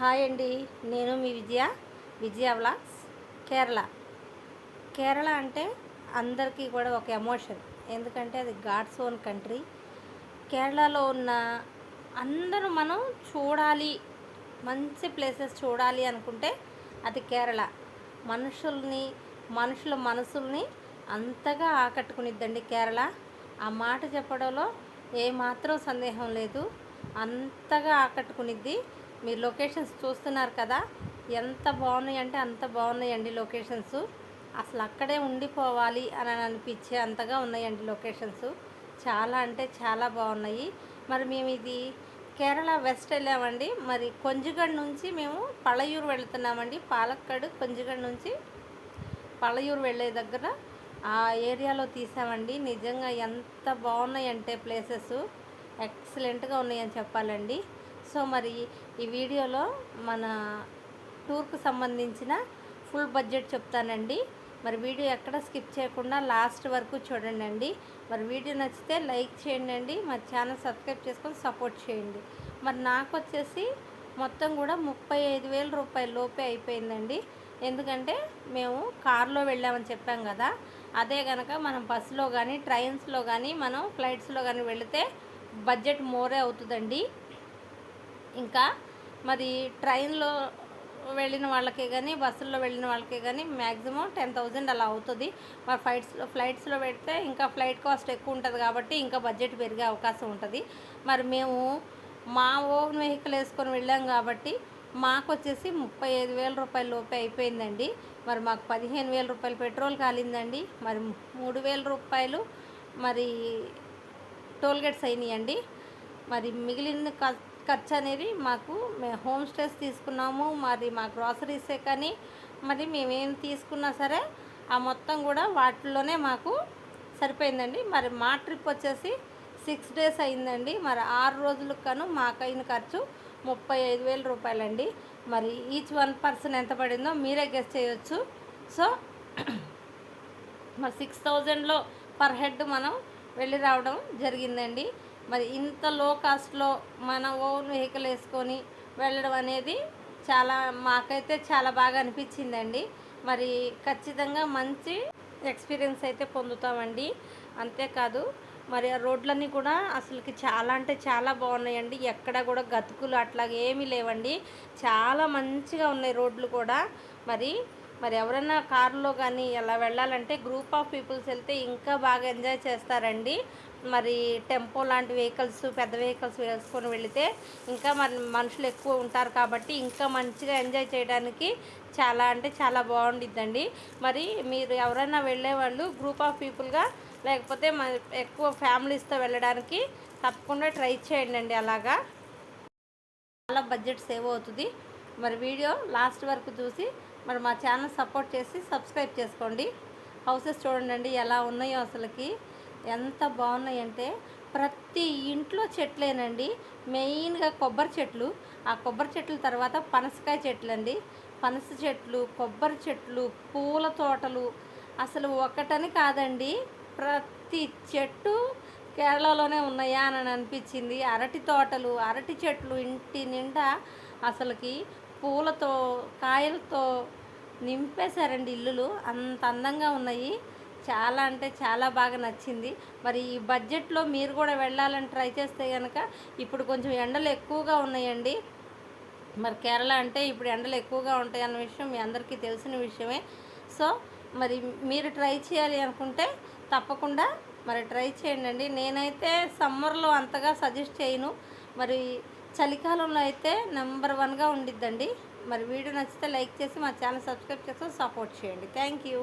Hi అండి. నేను మీ విజయ vlogs. Kerala Kerala అంటే అందరికీ కూడా ఒక ఎమోషన్. ఎందుకంటే అది గాడ్స్ ఓన్ కంట్రీ. కేరళలో ఉన్న అందరూ మనం చూడాలి, మంచి ప్లేసెస్ చూడాలి అనుకుంటే అది కేరళ. మనుషుల మనసుల్ని అంతగా ఆకట్టుకునిద్దండి కేరళ. ఆ మాట చెప్పడంలో ఏమాత్రం సందేహం లేదు. అంతగా ఆకట్టుకునిద్ది. మీరు లొకేషన్స్ చూస్తున్నారు కదా, ఎంత బాగున్నాయి అంటే అంత బాగున్నాయండి లొకేషన్స్. అసలు అక్కడే ఉండిపోవాలి అని అనిపించే అంతగా ఉన్నాయండి లొకేషన్స్. చాలా అంటే చాలా బాగున్నాయి. మరి మేము ఇది కేరళ వెస్ట్ వెళ్ళామండి. మరి కొంజిగడ్ నుంచి మేము పళయూరు వెళుతున్నామండి. పాలక్కడు కొంజిగడ్ నుంచి పళయూరు వెళ్ళే దగ్గర ఆ ఏరియాలో తీసామండి. నిజంగా ఎంత బాగున్నాయంటే ప్లేసెస్ ఎక్సలెంట్గా ఉన్నాయని చెప్పాలండి. సో మరి ఈ వీడియోలో మన టూర్కు సంబంధించిన ఫుల్ బడ్జెట్ చెప్తానండి. మరి వీడియో ఎక్కడ స్కిప్ చేయకుండా లాస్ట్ వరకు చూడండి. మరి వీడియో నచ్చితే లైక్ చేయండి. మరి ఛానల్ సబ్స్క్రైబ్ చేసుకొని సపోర్ట్ చేయండి. మరి నాకు వచ్చేసి మొత్తం కూడా 35,000 రూపాయల లోపే అయిపోయిందండి. ఎందుకంటే మేము కార్లో వెళ్ళామని చెప్పాం కదా, అదే కనుక మనం బస్సులో కానీ ట్రైన్స్లో కానీ మనం ఫ్లైట్స్లో కానీ వెళితే బడ్జెట్ మోరే అవుతుందండి. ఇంకా మరి ట్రైన్లో వెళ్ళిన వాళ్ళకే కానీ బస్సుల్లో వెళ్ళిన వాళ్ళకే కానీ మ్యాక్సిమం 10,000 అలా అవుతుంది. మరి ఫ్లైట్స్లో పెడితే ఇంకా ఫ్లైట్ కాస్ట్ ఎక్కువ ఉంటుంది కాబట్టి ఇంకా బడ్జెట్ పెరిగే అవకాశం ఉంటుంది. మరి మేము మా ఓన్ వెహికల్ వేసుకొని వెళ్ళాం కాబట్టి మాకు వచ్చేసి 35,000 రూపాయల లోపే అయిపోయిందండి. మరి మాకు 15,000 రూపాయలు పెట్రోల్ కాలిందండి. మరి 3,000 రూపాయలు మరి టోల్గేట్స్ అయినాయండి. మరి మిగిలిన ఖర్చు అనేది మాకు మేము హోమ్ స్టేస్ తీసుకున్నాము. మరి మా గ్రాసరీసే కానీ మరి మేమేం తీసుకున్నా సరే ఆ మొత్తం కూడా వాటిల్లోనే మాకు సరిపోయిందండి. మరి మా ట్రిప్ వచ్చేసి 6 డేస్ అయిందండి. మరి 6 రోజులకు కాను మాకైన ఖర్చు 35,000 రూపాయలండి. మరి ఈచ్ వన్ పర్సన్ ఎంత పడిందో మీరే గెస్ చేయొచ్చు. సో మరి 6,000లో పర్ హెడ్ మనం వెళ్ళి రావడం జరిగిందండి. మరి ఇంత లో కాస్ట్లో మన ఓన్ వెహికల్ వేసుకొని వెళ్ళడం అనేది మాకైతే చాలా బాగా అనిపించిందండి. మరి ఖచ్చితంగా మంచి ఎక్స్పీరియన్స్ అయితే పొందుతామండి. అంతేకాదు మరి ఆ రోడ్లన్నీ కూడా అసలుకి చాలా అంటే చాలా బాగున్నాయండి. ఎక్కడ కూడా గతుకులు అట్లాగే ఏమీ లేవండి. చాలా మంచిగా ఉన్నాయి రోడ్లు కూడా. మరి ఎవరైనా కారులో కానీ అలా వెళ్ళాలంటే గ్రూప్ ఆఫ్ పీపుల్స్ వెళ్తే ఇంకా బాగా ఎంజాయ్ చేస్తారండి. మరి టెంపో లాంటి వెహికల్స్, పెద్ద వెహికల్స్ వేసుకొని వెళితే ఇంకా మరి మనుషులు ఎక్కువ ఉంటారు కాబట్టి ఇంకా మంచిగా ఎంజాయ్ చేయడానికి చాలా అంటే చాలా బాగుండిద్దండి. మరి మీరు ఎవరైనా వెళ్ళేవాళ్ళు గ్రూప్ ఆఫ్ పీపుల్గా లేకపోతే ఎక్కువ ఫ్యామిలీస్తో వెళ్ళడానికి తప్పకుండా ట్రై చేయండి. అలాగా చాలా బడ్జెట్ సేవ్ అవుతుంది. మరి వీడియో లాస్ట్ వరకు చూసి మరి మా ఛానల్ సపోర్ట్ చేసి సబ్స్క్రైబ్ చేసుకోండి. హౌసెస్ చూడండి ఎలా ఉన్నాయో, అసలుకి ఎంత బాగున్నాయంటే ప్రతి ఇంట్లో చెట్లేనండి. మెయిన్గా కొబ్బరి చెట్లు, ఆ కొబ్బరి చెట్ల తర్వాత పనసకాయ చెట్లు అండి. పనస చెట్లు, కొబ్బరి చెట్లు, పూల తోటలు, అసలు ఒకటని కాదండి ప్రతి చెట్టు కేరళలోనే ఉన్నాయా అని అనిపించింది. అరటి తోటలు, అరటి చెట్లు ఇంటి నిండా అసలుకి పూలతో కాయలతో నింపేశారండి ఇల్లులు. అంత అందంగా ఉన్నాయి. చాలా అంటే చాలా బాగా నచ్చింది. మరి ఈ బడ్జెట్లో మీరు కూడా వెళ్ళాలని ట్రై చేస్తే కనుక ఇప్పుడు కొంచెం ఎండలు ఎక్కువగా ఉన్నాయండి. మరి కేరళ అంటే ఇప్పుడు ఎండలు ఎక్కువగా ఉంటాయి అన్న విషయం మీ అందరికీ తెలిసిన విషయమే. సో మరి మీరు ట్రై చేయాలి అనుకుంటే తప్పకుండా మరి ట్రై చేయండి. నేనైతే సమ్మర్లో అంతగా సజెస్ట్ చేయను. మరి చలికాలంలో అయితే నెంబర్ 1గా ఉండిద్దండి. మరి వీడియో నచ్చితే లైక్ చేసి మా ఛానల్ సబ్స్క్రైబ్ చేసి సపోర్ట్ చేయండి. Thank you.